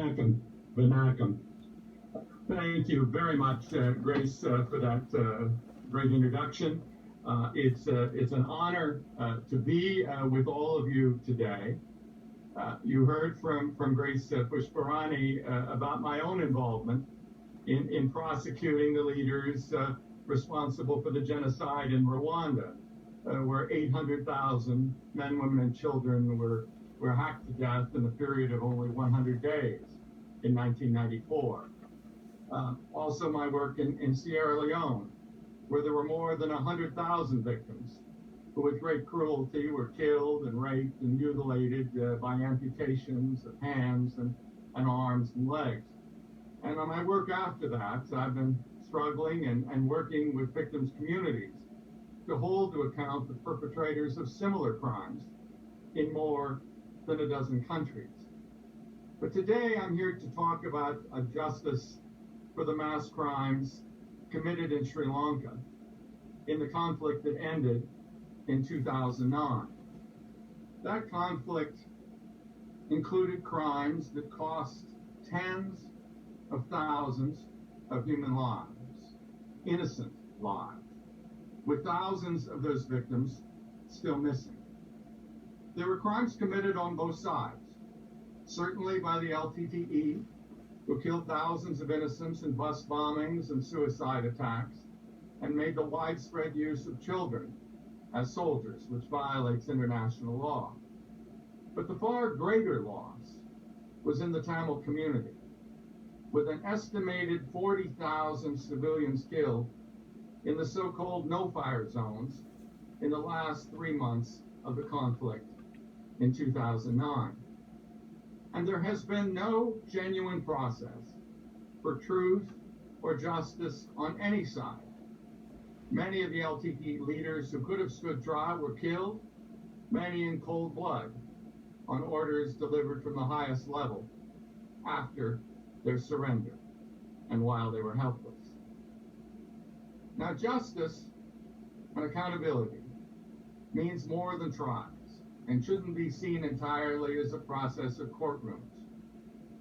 Vanakkam. Vanakkam. Thank you very much, Grace, for that great introduction. It's an honor to be with all of you today. You heard from Grace Pushparani about my own involvement in prosecuting the leaders responsible for the genocide in Rwanda, where 800,000 men, women, and children were hacked to death in a period of only 100 days in 1994. Also my work in Sierra Leone, where there were more than 100,000 victims who with great cruelty were killed and raped and mutilated by amputations of hands and arms and legs. And on my work after that, I've been struggling and working with victims' communities to hold to account the perpetrators of similar crimes in more than a dozen countries. But today I'm here to talk about justice for the mass crimes committed in Sri Lanka in the conflict that ended in 2009. That conflict included crimes that cost tens of thousands of human lives, innocent lives, with thousands of those victims still missing. There were crimes committed on both sides, certainly by the LTTE, who killed thousands of innocents in bus bombings and suicide attacks, and made the widespread use of children as soldiers, which violates international law. But the far greater loss was in the Tamil community, with an estimated 40,000 civilians killed in the so-called no-fire zones in the last 3 months of the conflict in 2009. And there has been no genuine process for truth or justice on any side. Many of the LTTE leaders who could have stood trial were killed, many in cold blood, on orders delivered from the highest level after their surrender and while they were helpless. Now, justice and accountability means more than trials and shouldn't be seen entirely as a process of courtrooms.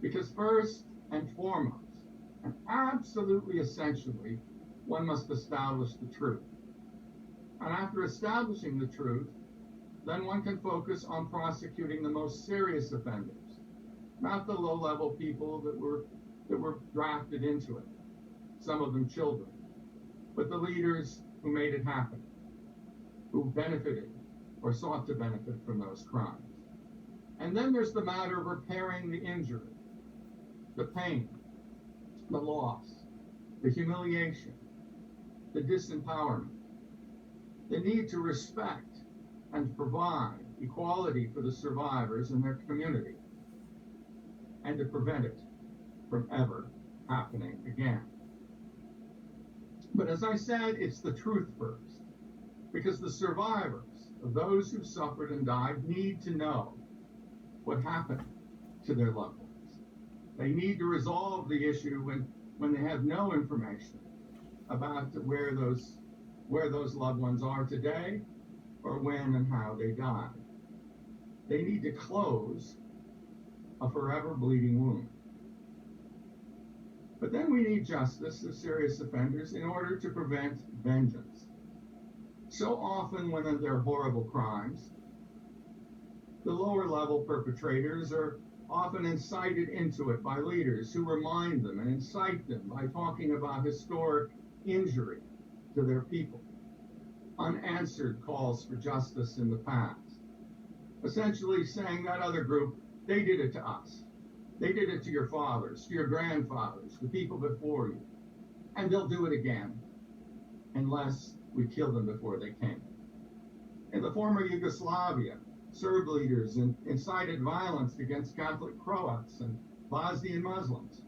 Because first and foremost, and absolutely essentially, one must establish the truth. And after establishing the truth, then one can focus on prosecuting the most serious offenders, not the low-level people that were drafted into it, some of them children, but the leaders who made it happen, who benefited or sought to benefit from those crimes. And then there's the matter of repairing the injury, the pain, the loss, the humiliation, the disempowerment, the need to respect and provide equality for the survivors and their community, and to prevent it from ever happening again. But as I said, it's the truth first, because the survivors of those who suffered and died need to know what happened to their loved ones. They need to resolve the issue when they have no information about where those loved ones are today or when and how they died. They need to close a forever bleeding wound. But then we need justice of serious offenders in order to prevent vengeance. So often when there are horrible crimes, the lower level perpetrators are often incited into it by leaders who remind them and incite them by talking about historic injury to their people, unanswered calls for justice in the past, essentially saying that other group, they did it to us. They did it to your fathers, to your grandfathers, the people before you, and they'll do it again unless we kill them before they came. In the former Yugoslavia, Serb leaders incited violence against Catholic Croats and Bosnian Muslims,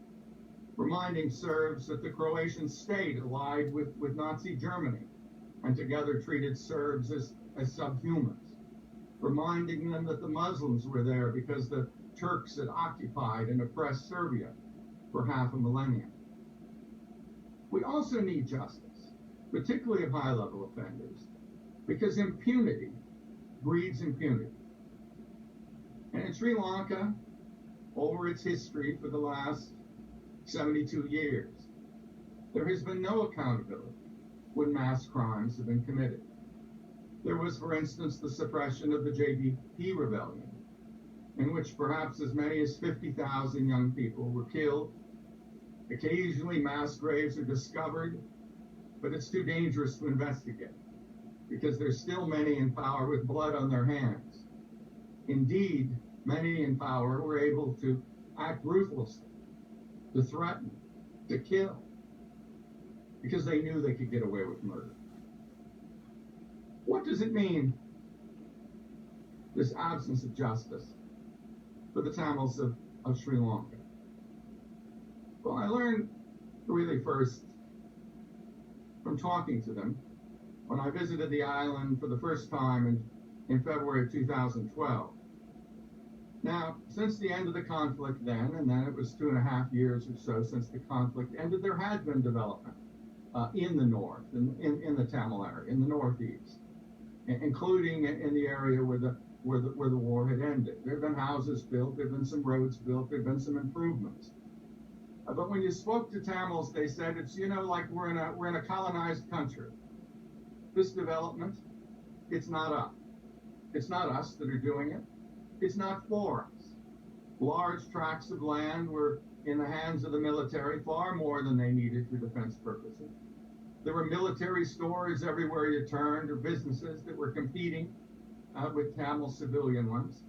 reminding Serbs that the Croatian state allied with Nazi Germany and together treated Serbs as subhumans, reminding them that the Muslims were there because the Turks had occupied and oppressed Serbia for half a millennium. We also need justice, particularly of high-level offenders, because impunity breeds impunity. And in Sri Lanka, over its history for the last 72 years, there has been no accountability when mass crimes have been committed. There was, for instance, the suppression of the JDP rebellion, in which perhaps as many as 50,000 young people were killed. Occasionally, mass graves are discovered, but it's too dangerous to investigate because there's still many in power with blood on their hands. Indeed, many in power were able to act ruthlessly, to threaten, to kill, because they knew they could get away with murder. What does it mean, this absence of justice, for the Tamils of Sri Lanka? Well, I learned really first from talking to them when I visited the island for the first time in February of 2012. Now, since the end of the conflict then, and then it was 2.5 years or so since the conflict ended, there had been development in the north, in the Tamil area, in the northeast, including in the area where the war had ended. There have been houses built, there have been some roads built, there have been some improvements. But when you spoke to Tamils, they said it's, like we're in a colonized country. This development, it's not us. It's not us that are doing it. It's not for us. Large tracts of land were in the hands of the military, far more than they needed for defense purposes. There were military stores everywhere you turned, or businesses that were competing with Tamil civilian ones.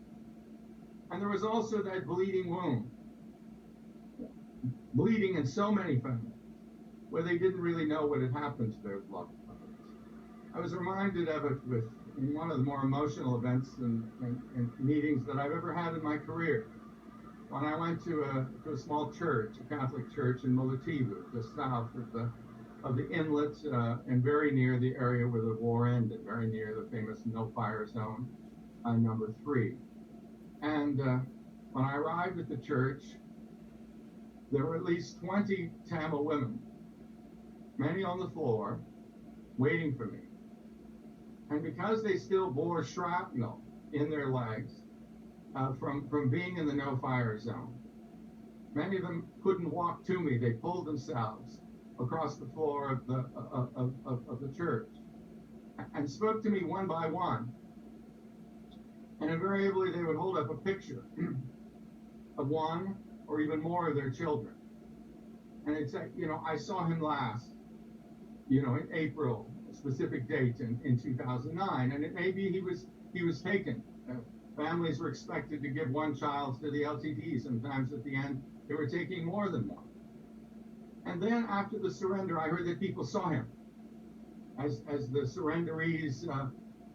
And there was also that bleeding wound, bleeding in so many families, where they didn't really know what had happened to their loved ones. I was reminded of it in one of the more emotional events and meetings that I've ever had in my career. When I went to a small church, a Catholic church in Mullaitivu, just south of the inlet and very near the area where the war ended, very near the famous no-fire zone number 3. And when I arrived at the church, there were at least 20 Tamil women, many on the floor, waiting for me. And because they still bore shrapnel in their legs from being in the no-fire zone, many of them couldn't walk to me. They pulled themselves across the floor of the church and spoke to me one by one. And invariably, they would hold up a picture of one or even more of their children. And they'd say, I saw him last, in April, a specific date in 2009. And it may be he was taken. Families were expected to give one child to the LTD. Sometimes at the end, they were taking more than one. And then after the surrender, I heard that people saw him as the surrenderees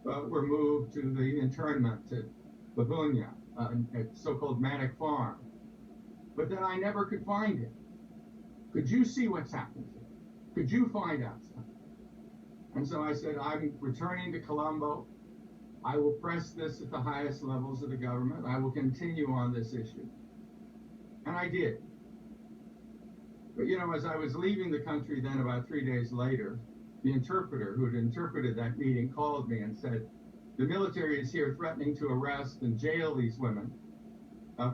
were moved to the internment at Babunya, at so-called Manic Farm. But then I never could find him. Could you see what's happened to him? Could you find out something? And so I said, I'm returning to Colombo. I will press this at the highest levels of the government. I will continue on this issue. And I did. But, as I was leaving the country then about 3 days later, the interpreter who had interpreted that meeting called me and said, the military is here threatening to arrest and jail these women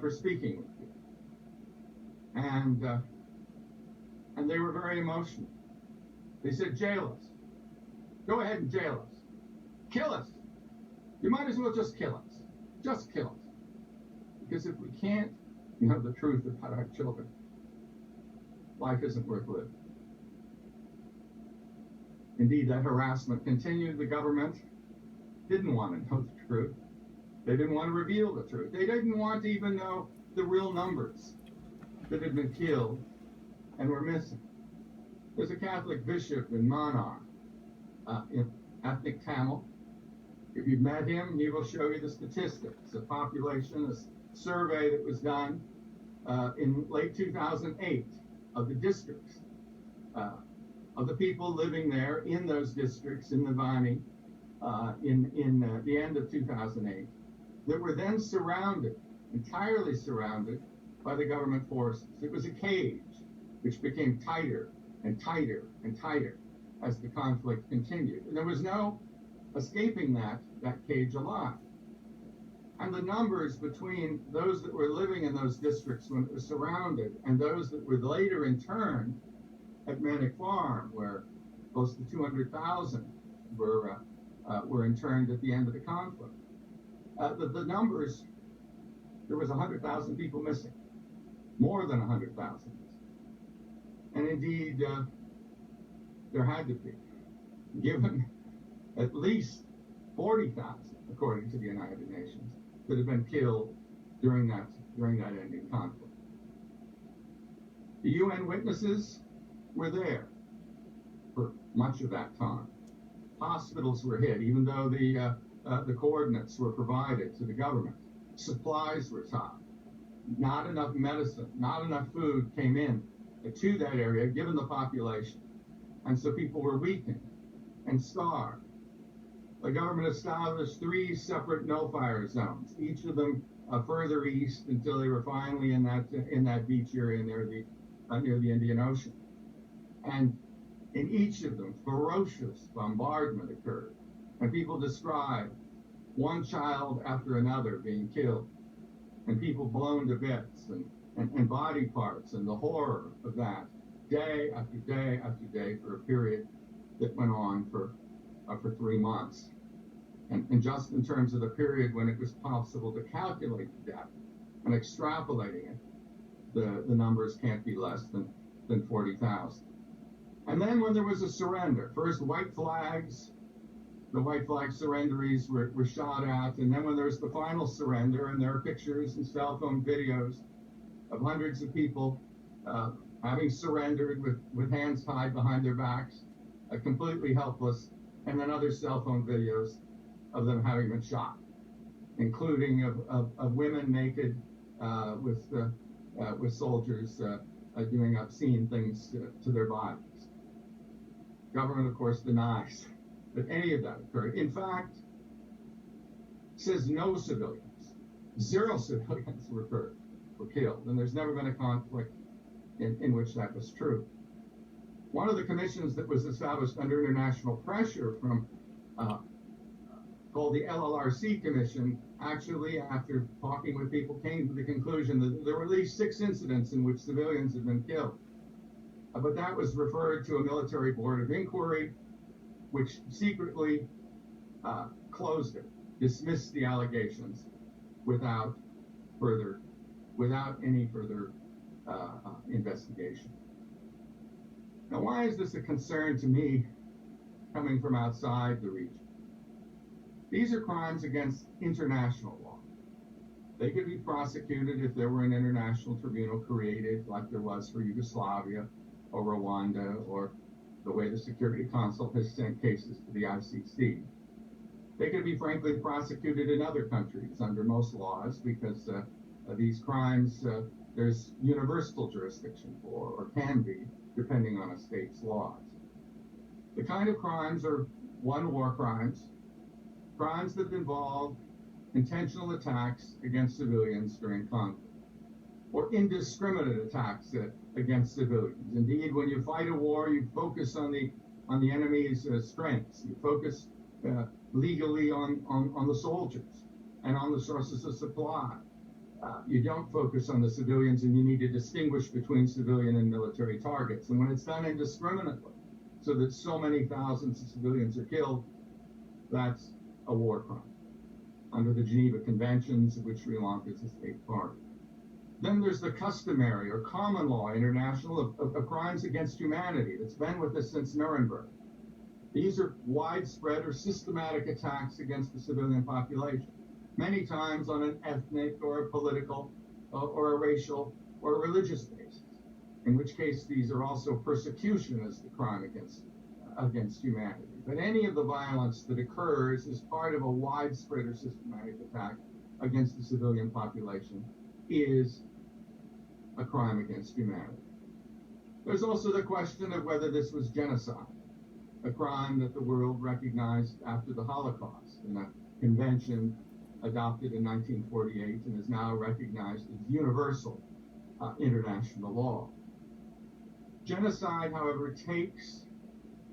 for speaking with you. And they were very emotional. They said, jail us. Go ahead and jail us. Kill us. You might as well just kill us. Just kill us. Because if we can't know the truth about our children, life isn't worth living. Indeed, that harassment continued. The government didn't want to know the truth. They didn't want to reveal the truth. They didn't want to even know the real numbers that had been killed and were missing. There's a Catholic bishop in Manar, ethnic Tamil. If you've met him, he will show you the statistics, a population, a survey that was done in late 2008 of the districts, of the people living there in those districts in Navani in the end of 2008, that were then surrounded, entirely surrounded by the government forces. It was a cage which became tighter and tighter and tighter as the conflict continued. And there was no escaping that cage alive. And the numbers between those that were living in those districts when it was surrounded and those that were later interned at Manic Farm, where close to 200,000 were interned at the end of the conflict. The numbers, there was 100,000 people missing, more than 100,000. And indeed, there had to be, given at least 40,000, according to the United Nations, that have been killed during that ending conflict. The UN witnesses were there for much of that time. Hospitals were hit, even though the coordinates were provided to the government. Supplies were stopped. Not enough medicine, not enough food came in to that area, given the population. And so people were weakened and starved. The government established 3 separate no-fire zones, each of them further east until they were finally in that beach area near the Indian Ocean. And in each of them, ferocious bombardment occurred. And people described one child after another being killed, and people blown to bits, and body parts, and the horror of that, day after day after day, for a period that went on for 3 months. And just in terms of the period when it was possible to calculate the death and extrapolating it, the numbers can't be less than 40,000. And then when there was a surrender, first white flags, the white flag surrenderies were shot at, and then when there was the final surrender, and there are pictures and cell phone videos of hundreds of people having surrendered with hands tied behind their backs, completely helpless, and then other cell phone videos of them having been shot, including of women naked with soldiers doing obscene things to their bodies. Government, of course, denies that any of that occurred. In fact, says no civilians, 0 civilians were killed, and there's never been a conflict in which that was true. One of the commissions that was established under international pressure from called the LLRC Commission, actually, after talking with people, came to the conclusion that there were at least 6 incidents in which civilians had been killed. But that was referred to a military board of inquiry, which secretly closed it, dismissed the allegations without any further investigation. Now, why is this a concern to me coming from outside the region? These are crimes against international law. They could be prosecuted if there were an international tribunal created, like there was for Yugoslavia or Rwanda, or the way the Security Council has sent cases to the ICC. They could be, frankly, prosecuted in other countries under most laws, because these crimes there's universal jurisdiction for, or can be, depending on a state's laws. The kind of crimes are war crimes, crimes that involve intentional attacks against civilians during conflict, or indiscriminate attacks against civilians. Indeed, when you fight a war, you focus on the enemy's strengths. You focus legally on the soldiers and on the sources of supply. You don't focus on the civilians, and you need to distinguish between civilian and military targets. And when it's done indiscriminately, so that so many thousands of civilians are killed, that's a war crime under the Geneva Conventions, of which Sri Lanka is a state party. Then there's the customary or common law international of crimes against humanity that's been with us since Nuremberg. These are widespread or systematic attacks against the civilian population, many times on an ethnic or a political or a racial or a religious basis, in which case these are also persecution as the crime against humanity. But any of the violence that occurs is part of a widespread or systematic attack against the civilian population is a crime against humanity. There's also the question of whether this was genocide, a crime that the world recognized after the Holocaust in a convention adopted in 1948 and is now recognized as universal international law. Genocide, however, takes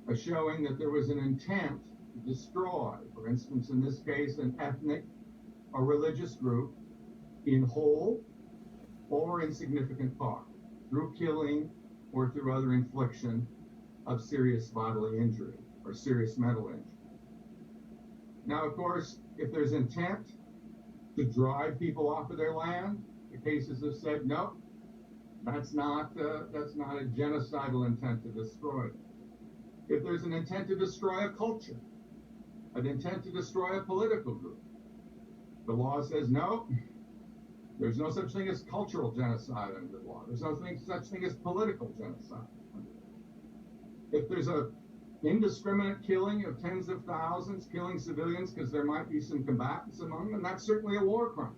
a showing that there was an intent to destroy, for instance, in this case, an ethnic a religious group in whole or in significant part, through killing or through other infliction of serious bodily injury or serious mental injury. Now, of course, if there's intent to drive people off of their land, the cases have said, no, that's not a genocidal intent to destroy it. If there's an intent to destroy a culture, an intent to destroy a political group, the law says no. There's no such thing as cultural genocide under the law. There's no such thing as political genocide. If there's a indiscriminate killing of tens of thousands, killing civilians because there might be some combatants among them, that's certainly a war crime.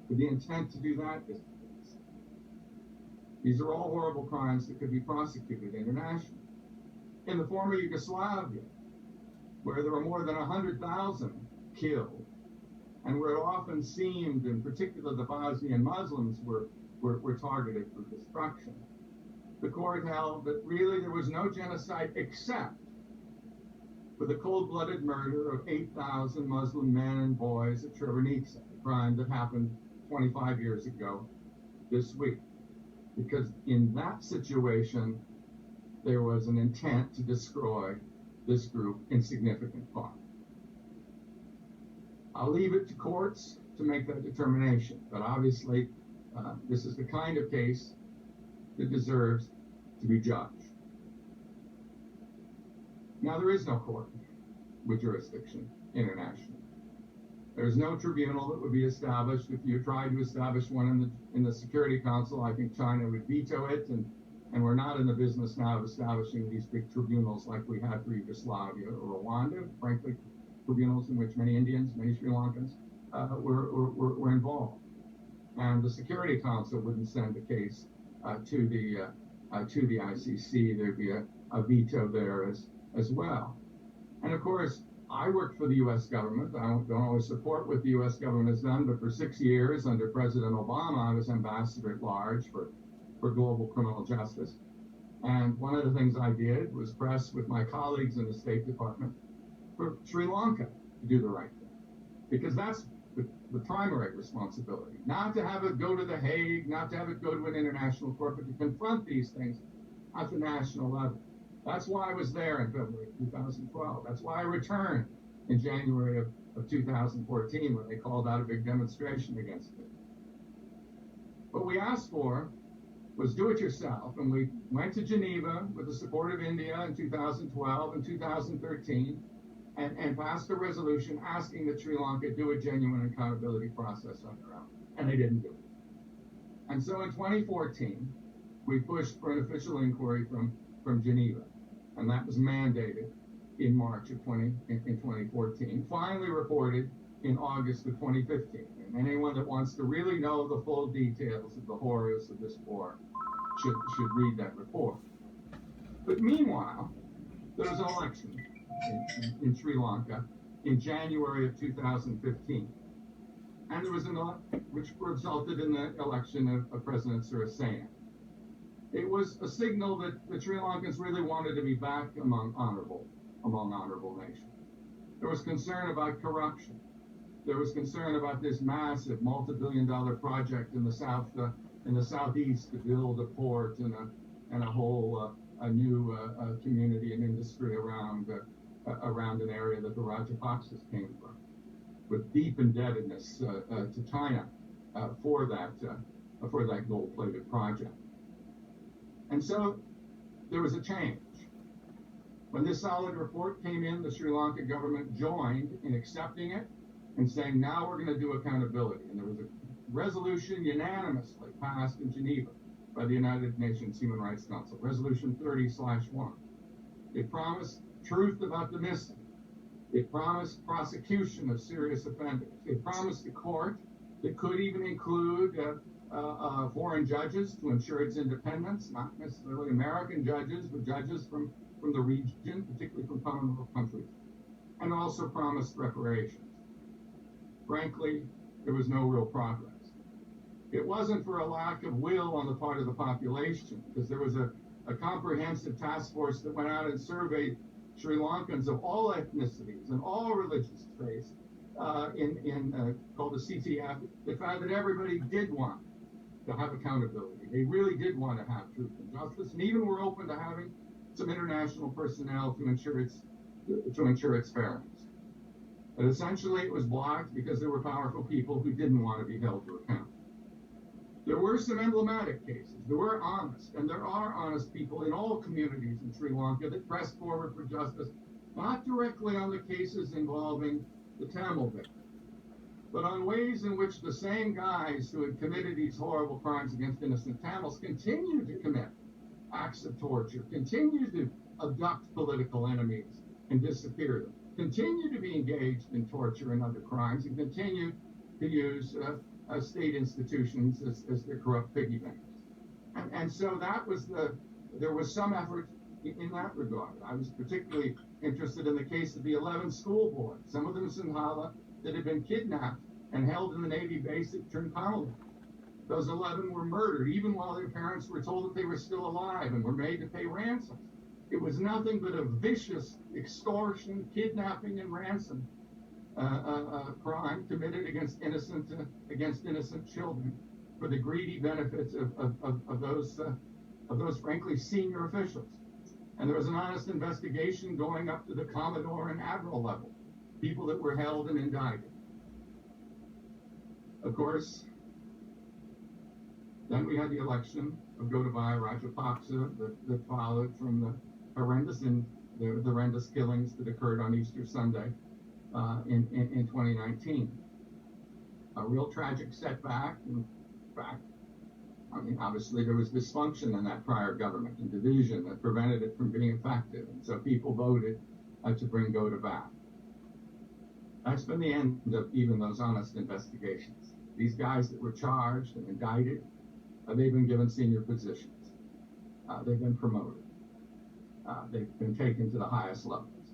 But the intent to do that is. These are all horrible crimes that could be prosecuted internationally. In the former Yugoslavia, where there were more than 100,000 killed, and where it often seemed, in particular the Bosnian Muslims were targeted for destruction, the court held that really there was no genocide except for the cold-blooded murder of 8,000 Muslim men and boys at Srebrenica, a crime that happened 25 years ago this week. Because in that situation, there was an intent to destroy this group in significant part. I'll leave it to courts to make that determination, but obviously this is the kind of case that deserves to be judged. Now, there is no court with jurisdiction internationally. There's no tribunal that would be established. If you tried to establish one in the Security Council, I think China would veto it, and we're not in the business now of establishing these big tribunals like we had for Yugoslavia or Rwanda, frankly, tribunals in which many Indians, many Sri Lankans were involved. And the Security Council wouldn't send a case to the ICC. There'd be a veto there as well. And of course, I worked for the U.S. government. I don't always support what the U.S. government has done, but for 6 years under President Obama, I was ambassador at large for global criminal justice. And one of the things I did was press with my colleagues in the State Department for Sri Lanka to do the right thing, because that's the primary responsibility. Not to have it go to The Hague, not to have it go to an international court, but to confront these things at the national level. That's why I was there in February 2012. That's why I returned in January of 2014 when they called out a big demonstration against it. What we asked for was do it yourself, and we went to Geneva with the support of India in 2012 and 2013 and passed a resolution asking that Sri Lanka do a genuine accountability process on their own, and they didn't do it. And so in 2014, we pushed for an official inquiry from Geneva, and that was mandated in March of 2014, finally reported in August of 2015. And anyone that wants to really know the full details of the horrors of this war should read that report. But meanwhile, there was an election in Sri Lanka in January of 2015. And there was an election which resulted in the election of President Sirisena. It was a signal that the Sri Lankans really wanted to be back among honorable nations. There was concern about corruption. There was concern about this massive multi-billion-dollar project in the southeast to build a port and a whole a new community and industry around an area that the Rajapaksas came from, with deep indebtedness to China for that gold-plated project. And so there was a change. When this solid report came in, the Sri Lanka government joined in accepting it and saying, now we're going to do accountability. And there was a resolution unanimously passed in Geneva by the United Nations Human Rights Council, Resolution 30/1. It promised truth about the missing. It promised prosecution of serious offenders. It promised a court that could even include foreign judges to ensure its independence, not necessarily American judges, but judges from the region, particularly from Commonwealth countries, and also promised reparations. Frankly, there was no real progress. It wasn't for a lack of will on the part of the population, because there was a comprehensive task force that went out and surveyed Sri Lankans of all ethnicities and all religious faiths called the CTF, they found that everybody did want to have accountability. They really did want to have truth and justice, and even were open to having some international personnel to ensure its fairness. But essentially, it was blocked because there were powerful people who didn't want to be held to account. There were some emblematic cases. There were honest, and there are honest people in all communities in Sri Lanka that pressed forward for justice, not directly on the cases involving the Tamil victims, but on ways in which the same guys who had committed these horrible crimes against innocent Tamils continue to commit acts of torture, continue to abduct political enemies and disappear them, continue to be engaged in torture and other crimes, and continue to use state institutions as their corrupt piggy banks. And so there was some effort in that regard. I was particularly interested in the case of the 11 school boys, some of them in Sinhala, that had been kidnapped and held in the Navy base at Trincomalee. Those 11 were murdered, even while their parents were told that they were still alive and were made to pay ransom. It was nothing but a vicious extortion, kidnapping, and ransom crime committed against innocent children for the greedy benefits of those frankly senior officials. And there was an honest investigation going up to the Commodore and Admiral level, people that were held and indicted. Of course, then we had the election of Gotabaya Rajapaksa that followed from the horrendous killings that occurred on Easter Sunday in 2019. A real tragic setback. In fact, I mean, obviously there was dysfunction in that prior government and division that prevented it from being effective. And so people voted to bring Gota back. That's been the end of even those honest investigations. These guys that were charged and indicted, they've been given senior positions. They've been promoted. They've been taken to the highest levels.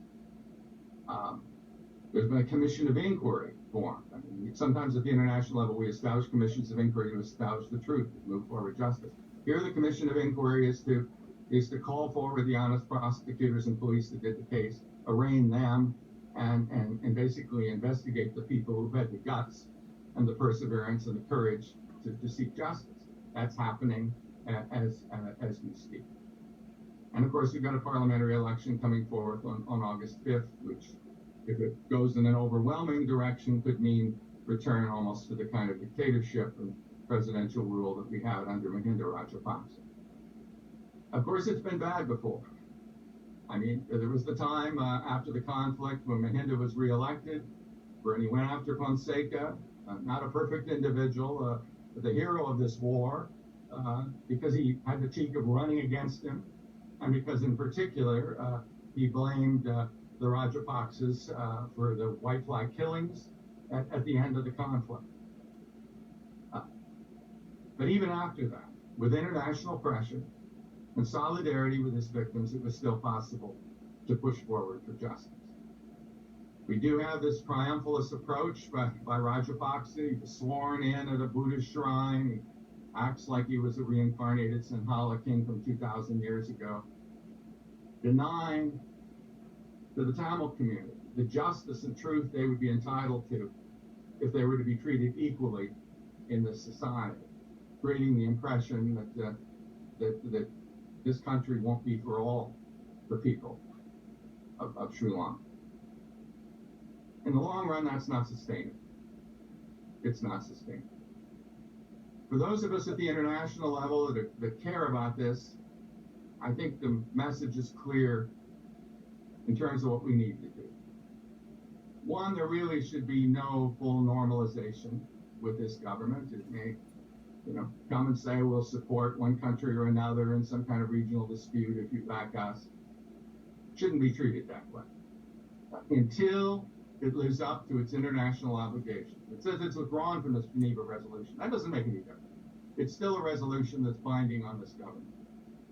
There's been a commission of inquiry formed. I mean, sometimes at the international level, we establish commissions of inquiry to establish the truth, to move forward justice. Here, the commission of inquiry is to call forward the honest prosecutors and police that did the case, arraign them, and basically investigate the people who had the guts and the perseverance and the courage to seek justice. That's happening as we speak. And of course, we've got a parliamentary election coming forth on August 5th, which, if it goes in an overwhelming direction, could mean return almost to the kind of dictatorship and presidential rule that we had under Mahinda Rajapaksa. Of course, it's been bad before. I mean, there was the time after the conflict when Mahinda was reelected, where he went after Fonseca, not a perfect individual, the hero of this war, because he had the cheek of running against him, and because in particular, he blamed the Rajapaksas for the white flag killings at the end of the conflict. But even after that, with international pressure and solidarity with his victims, it was still possible to push forward for justice. We do have this triumphalist approach by Rajapaksa. He was sworn in at a Buddhist shrine. He acts like he was a reincarnated Sinhala king from 2,000 years ago, denying to the Tamil community the justice and truth they would be entitled to if they were to be treated equally in this society, creating the impression that this country won't be for all the people of Sri Lanka. In the long run, that's not sustainable. It's not sustainable. For those of us at the international level that care about this, I think the message is clear in terms of what we need to do. One, there really should be no full normalization with this government. It may, come and say we'll support one country or another in some kind of regional dispute if you back us. Shouldn't be treated that way until it lives up to its international obligations. It says it's withdrawn from the Geneva resolution. That doesn't make any difference. It's still a resolution that's binding on this government.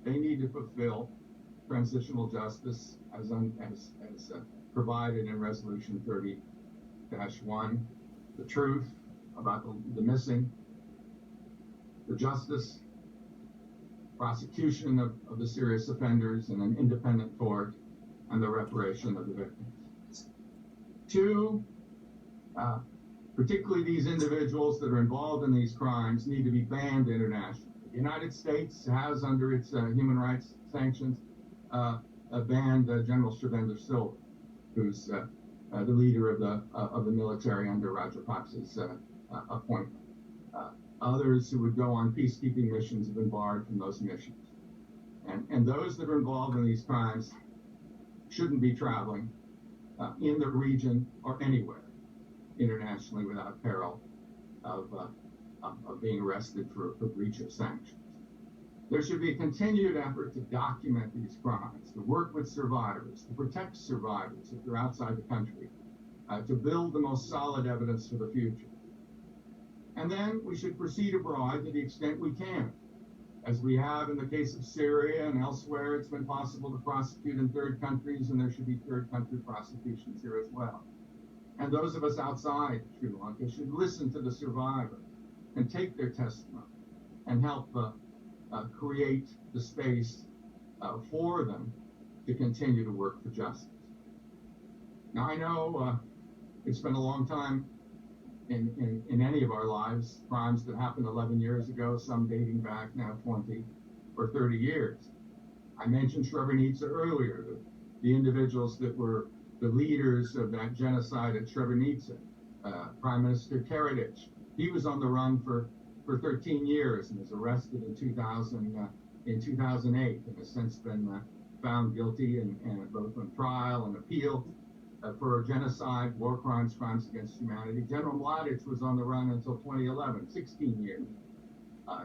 They need to fulfill transitional justice as provided in Resolution 30-1, the truth about the missing, the justice, prosecution of the serious offenders in an independent court, and the reparation of the victims. Two, Particularly these individuals that are involved in these crimes need to be banned internationally. The United States has, under its human rights sanctions, banned General Shavendra Silva, who's the leader of the military under Rajapaksa's appointment. Others who would go on peacekeeping missions have been barred from those missions. And those that are involved in these crimes shouldn't be traveling in the region or anywhere internationally without peril of being arrested for breach of sanctions. There should be a continued effort to document these crimes, to work with survivors, to protect survivors if they're outside the country, to build the most solid evidence for the future. And then we should proceed abroad to the extent we can. As we have in the case of Syria and elsewhere, it's been possible to prosecute in third countries, and there should be third country prosecutions here as well. And those of us outside Sri Lanka should listen to the survivor and take their testimony and help create the space for them to continue to work for justice. Now, I know it's been a long time in any of our lives, crimes that happened 11 years ago, some dating back now 20 or 30 years. I mentioned Srebrenica earlier, the individuals that were the leaders of that genocide at Srebrenica. Prime Minister Karadzic, he was on the run for 13 years and was arrested in 2008 and has since been found guilty and both on trial and appeal for genocide, war crimes, crimes against humanity. General Mladic was on the run until 2011, 16 years.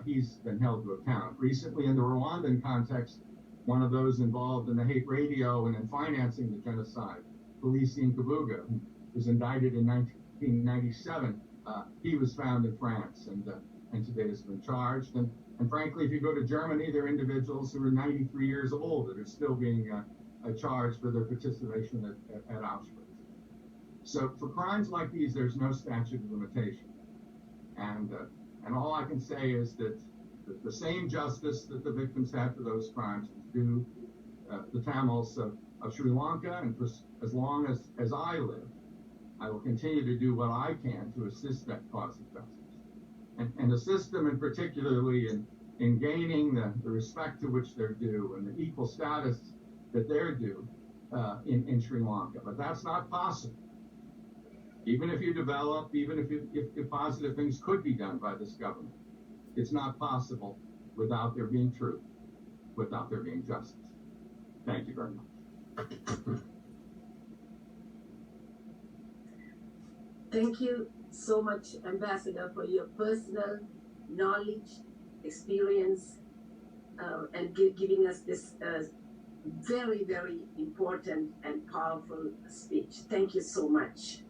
He's been held to account. Recently, in the Rwandan context, one of those involved in the hate radio and in financing the genocide, Felicien Kabuga, who was indicted in 1997, he was found in France and today has been charged. And frankly, if you go to Germany, there are individuals who are 93 years old that are still being charged for their participation at Auschwitz. So for crimes like these, there's no statute of limitation. And all I can say is that the same justice that the victims had for those crimes is due the Tamils of Sri Lanka, and for as long as I live, I will continue to do what I can to assist that cause of justice. And assist them in particularly in gaining the respect to which they're due and the equal status that they're due in Sri Lanka. But that's not possible. Even if you develop, even if positive things could be done by this government, it's not possible without there being truth, without there being justice. Thank you very much. Thank you so much, Ambassador, for your personal knowledge, experience, and giving us this very, very important and powerful speech. Thank you so much.